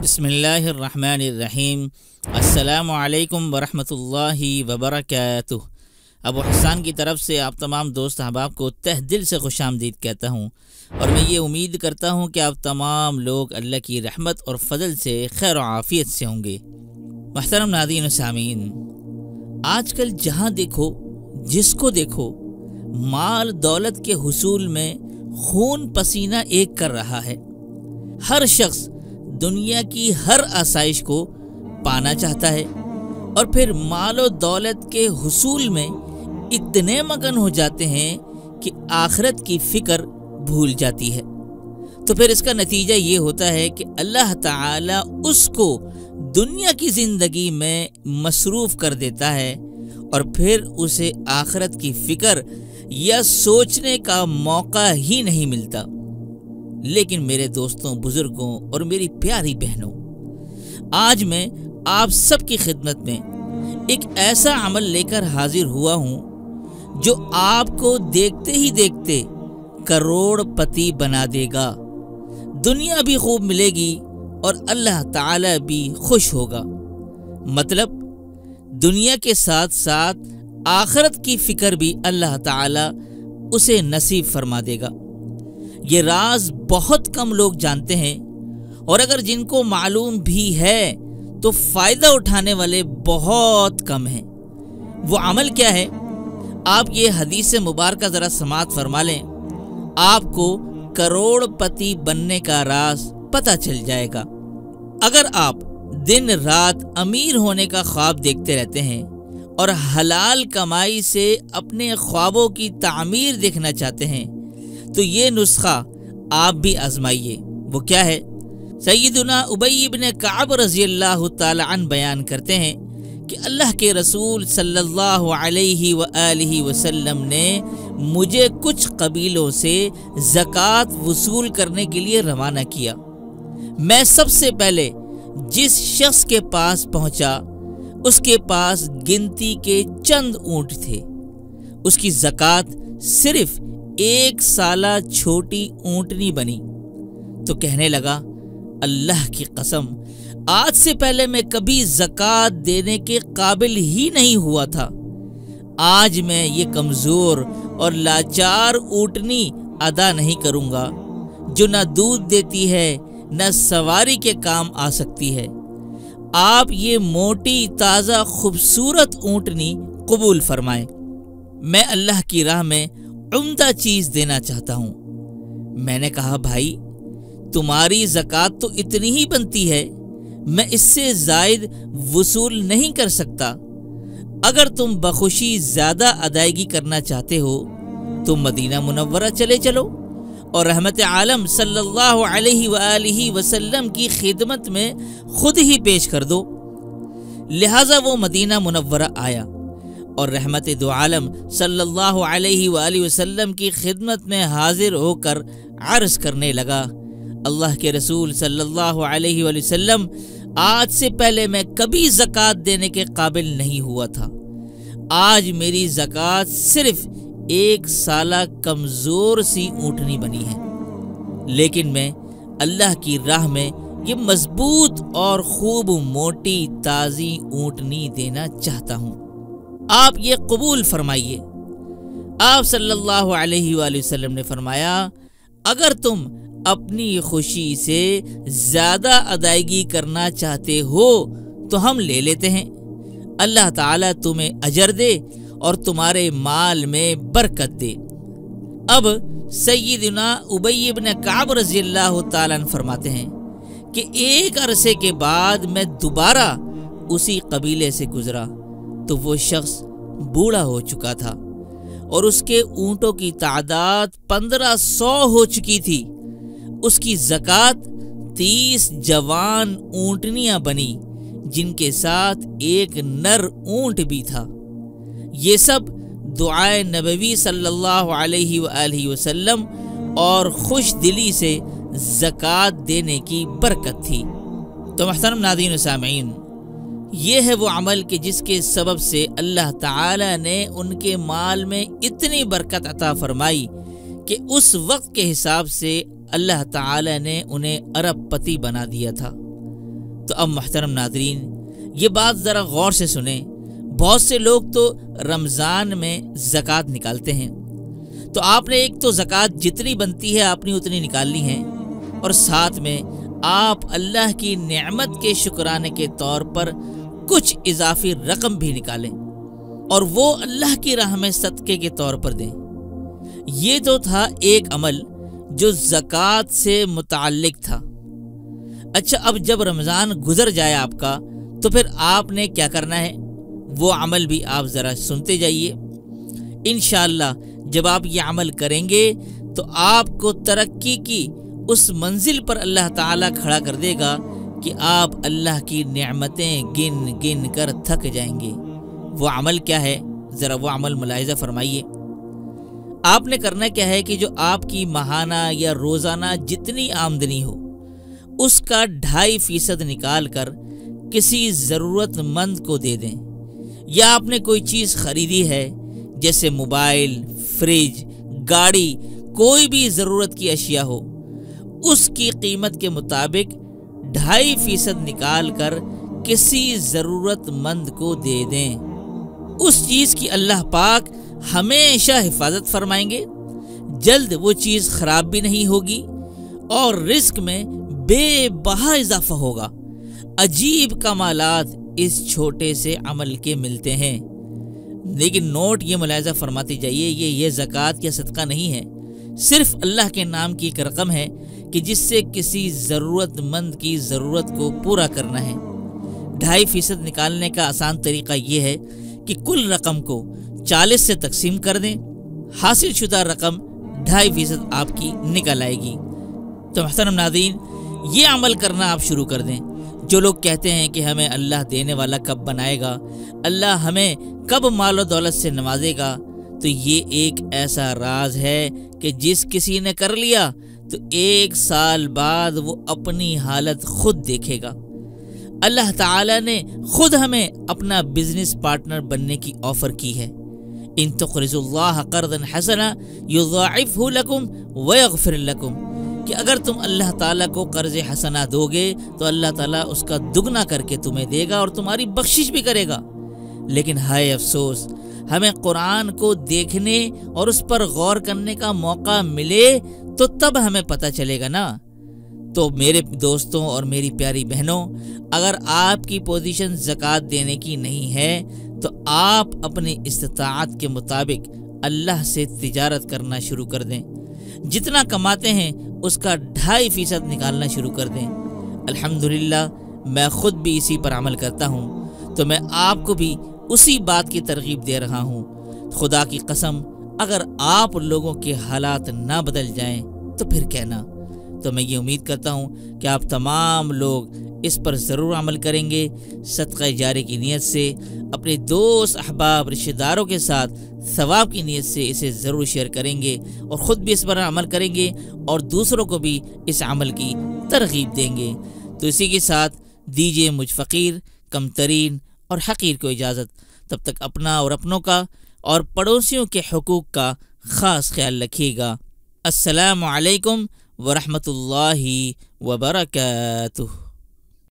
بسم اللہ الرحمن الرحیم۔ السلام علیکم ورحمۃ اللہ وبرکاتہ۔ ابو حسان کی طرف سے آپ تمام دوست احباب کو تہ دل سے خوش آمدید کہتا ہوں، اور میں یہ امید کرتا ہوں کہ آپ تمام لوگ اللہ کی رحمت اور فضل سے خیر و عافیت سے ہوں گے۔ محترم ناظرین و سامعین، آج کل جہاں دیکھو جس کو دیکھو مال دولت کے حصول میں خون پسینہ ایک کر رہا ہے۔ ہر شخص دنیا کی ہر آسائش کو پانا چاہتا ہے، اور پھر مال و دولت کے حصول میں اتنے مگن ہو جاتے ہیں کہ آخرت کی فکر بھول جاتی ہے۔ تو پھر اس کا نتیجہ یہ ہوتا ہے کہ اللہ تعالی اس کو دنیا کی زندگی میں مصروف کر دیتا ہے، اور پھر اسے آخرت کی فکر یا سوچنے کا موقع ہی نہیں ملتا۔ لیکن میرے دوستوں، بزرگوں اور میری پیاری بہنوں، آج میں آپ سب کی خدمت میں ایک ایسا عمل لے کر حاضر ہوا ہوں جو آپ کو دیکھتے ہی دیکھتے کروڑ پتی بنا دے گا۔ دنیا بھی خوب ملے گی اور اللہ تعالی بھی خوش ہوگا۔ مطلب دنیا کے ساتھ ساتھ آخرت کی فکر بھی اللہ تعالی اسے نصیب فرما دے گا۔ یہ راز بہت کم لوگ جانتے ہیں، اور اگر جن کو معلوم بھی ہے تو فائدہ اٹھانے والے بہت کم ہیں۔ وہ عمل کیا ہے؟ آپ یہ حدیث مبارکہ ذرا سماعت فرما لیں، آپ کو کروڑ پتی بننے کا راز پتہ چل جائے گا۔ اگر آپ دن رات امیر ہونے کا خواب دیکھتے رہتے ہیں اور حلال کمائی سے اپنے خوابوں کی تعمیر دیکھنا چاہتے ہیں، تو یہ نسخہ آپ بھی آزمائیے۔ وہ کیا ہے؟ سیدنا ابی بن کعب رضی اللہ تعالی عنہ بیان کرتے ہیں کہ اللہ کے رسول صلی اللہ علیہ وآلہ وسلم نے مجھے کچھ قبیلوں سے زکوٰۃ وصول کرنے کے لیے روانہ کیا۔ میں سب سے پہلے جس شخص کے پاس پہنچا، اس کے پاس گنتی کے چند اونٹ تھے۔ اس کی زکوٰۃ صرف 1 سالہ چھوٹی اونٹنی بنی، تو کہنے لگا، اللہ کی قسم، آج سے پہلے میں کبھی زکوٰۃ دینے کے قابل ہی نہیں ہوا تھا۔ آج میں یہ کمزور اور لاچار اونٹنی ادا نہیں کروں گا، جو نہ دودھ دیتی ہے نہ سواری کے کام آ سکتی ہے۔ آپ یہ موٹی تازہ خوبصورت اونٹنی قبول فرمائیں۔ میں اللہ کی راہ میں عمدہ چیز دینا چاہتا ہوں۔ میں نے کہا، بھائی تمہاری زکوٰۃ تو اتنی ہی بنتی ہے، میں اس سے زائد وصول نہیں کر سکتا۔ اگر تم بخوشی زیادہ ادائیگی کرنا چاہتے ہو تو مدینہ منورہ چلے چلو، اور رحمت عالم صلی اللہ علیہ وآلہ وسلم کی خدمت میں خود ہی پیش کر دو۔ لہٰذا وہ مدینہ منورہ آیا اور رحمت دو عالم صلی اللہ علیہ وآلہ وسلم کی خدمت میں حاضر ہو کر عرض کرنے لگا، اللہ کے رسول صلی اللہ علیہ وآلہ وسلم، آج سے پہلے میں کبھی زکوٰۃ دینے کے قابل نہیں ہوا تھا۔ آج میری زکوٰۃ صرف 1 سالہ کمزور سی اونٹنی بنی ہے، لیکن میں اللہ کی راہ میں یہ مضبوط اور خوب موٹی تازی اونٹنی دینا چاہتا ہوں، آپ یہ قبول فرمائیے۔ آپ صلی اللہ علیہ وآلہ وسلم نے فرمایا، اگر تم اپنی خوشی سے زیادہ ادائیگی کرنا چاہتے ہو تو ہم لے لیتے ہیں، اللہ تعالیٰ تمہیں اجر دے اور تمہارے مال میں برکت دے۔ اب سیدنا ابی بن کعب رضی اللہ تعالیٰ عنہ فرماتے ہیں کہ ایک عرصے کے بعد میں دوبارہ اسی قبیلے سے گزرا تو وہ شخص بوڑھا ہو چکا تھا، اور اس کے اونٹوں کی تعداد 1500 ہو چکی تھی۔ اس کی زکوٰۃ 30 جوان اونٹنیاں بنی، جن کے ساتھ ایک نر اونٹ بھی تھا۔ یہ سب دعائے نبوی صلی اللہ علیہ وآلہ وسلم اور خوش دلی سے زکوٰۃ دینے کی برکت تھی۔ تو محترم ناظرین و سامعین، یہ ہے وہ عمل کہ جس کے سبب سے اللہ تعالی نے ان کے مال میں اتنی برکت عطا فرمائی کہ اس وقت کے حساب سے اللہ تعالی نے انہیں ارب پتی بنا دیا تھا۔ تو اب محترم ناظرین یہ بات ذرا غور سے سنیں، بہت سے لوگ تو رمضان میں زکوٰۃ نکالتے ہیں، تو آپ نے ایک تو زکوٰۃ جتنی بنتی ہے اپنی اتنی نکالنی ہے، اور ساتھ میں آپ اللہ کی نعمت کے شکرانے کے طور پر کچھ اضافی رقم بھی نکالیں اور وہ اللہ کی راہ میں صدقے کے طور پر دیں۔ یہ تو تھا ایک عمل جو زکوٰۃ سے متعلق تھا۔ اچھا، اب جب رمضان گزر جائے آپ کا تو پھر آپ نے کیا کرنا ہے، وہ عمل بھی آپ ذرا سنتے جائیے۔ انشاءاللہ جب آپ یہ عمل کریں گے تو آپ کو ترقی کی اس منزل پر اللہ تعالیٰ کھڑا کر دے گا کہ آپ اللہ کی نعمتیں گن گن کر تھک جائیں گے۔ وہ عمل کیا ہے، ذرا وہ عمل ملاحظہ فرمائیے۔ آپ نے کرنا کیا ہے کہ جو آپ کی ماہانہ یا روزانہ جتنی آمدنی ہو اس کا 2.5% نکال کر کسی ضرورت مند کو دے دیں، یا آپ نے کوئی چیز خریدی ہے جیسے موبائل، فریج، گاڑی، کوئی بھی ضرورت کی اشیاء ہو، اس کی قیمت کے مطابق 2.5% نکال کر کسی ضرورت مند کو دے دیں۔ اس چیز کی اللہ پاک ہمیشہ حفاظت فرمائیں گے، جلد وہ چیز خراب بھی نہیں ہوگی اور رزق میں بے بہا اضافہ ہوگا۔ عجیب کمالات اس چھوٹے سے عمل کے ملتے ہیں۔ لیکن نوٹ یہ ملاحظہ فرماتے جائیے، یہ زکوٰۃ یا صدقہ نہیں ہے، صرف اللہ کے نام کی ایک رقم ہے کہ جس سے کسی ضرورت مند کی ضرورت کو پورا کرنا ہے۔ 2.5% نکالنے کا آسان طریقہ یہ ہے کہ کل رقم کو 40 سے تقسیم کر دیں، حاصل شدہ رقم 2.5% آپ کی نکل آئے گی۔ تو محترم ناظرین، یہ عمل کرنا آپ شروع کر دیں۔ جو لوگ کہتے ہیں کہ ہمیں اللہ دینے والا کب بنائے گا، اللہ ہمیں کب مال و دولت سے نوازے گا، تو یہ ایک ایسا راز ہے کہ جس کسی نے کر لیا تو 1 سال بعد وہ اپنی حالت خود دیکھے گا۔ اللہ تعالیٰ نے خود ہمیں اپنا بزنس پارٹنر بننے کی آفر کی ہے۔ ان تقرضوا اللہ قرضا حسنا یضاعفہ لکم ویغفر لکم، کہ اگر تم اللہ تعالیٰ کو قرض حسنہ دو گے تو اللہ تعالیٰ اس کا دگنا کر کے تمہیں دے گا اور تمہاری بخشش بھی کرے گا۔ لیکن ہائے افسوس، ہمیں قرآن کو دیکھنے اور اس پر غور کرنے کا موقع ملے تو تب ہمیں پتہ چلے گا نا۔ تو میرے دوستوں اور میری پیاری بہنوں، اگر آپ کی پوزیشن زکوٰۃ دینے کی نہیں ہے تو آپ اپنی استطاعت کے مطابق اللہ سے تجارت کرنا شروع کر دیں۔ جتنا کماتے ہیں اس کا 2.5% نکالنا شروع کر دیں۔ الحمدللہ میں خود بھی اسی پر عمل کرتا ہوں، تو میں آپ کو بھی اسی بات کی ترغیب دے رہا ہوں۔ خدا کی قسم، اگر آپ لوگوں کے حالات نہ بدل جائیں تو پھر کہنا۔ تو میں یہ امید کرتا ہوں کہ آپ تمام لوگ اس پر ضرور عمل کریں گے، صدقہ جاری کی نیت سے، اپنے دوست، احباب، رشتہ داروں کے ساتھ ثواب کی نیت سے اسے ضرور شیئر کریں گے اور خود بھی اس پر عمل کریں گے اور دوسروں کو بھی اس عمل کی ترغیب دیں گے۔ تو اسی کے ساتھ دیجیے مجھ فقیر، کم ترین اور حقیر کو اجازت۔ تب تک اپنا اور اپنوں کا اور پڑوسیوں کے حقوق کا خاص خیال رکھیے گا۔ السلام علیکم ورحمۃ اللہ وبرکاتہ۔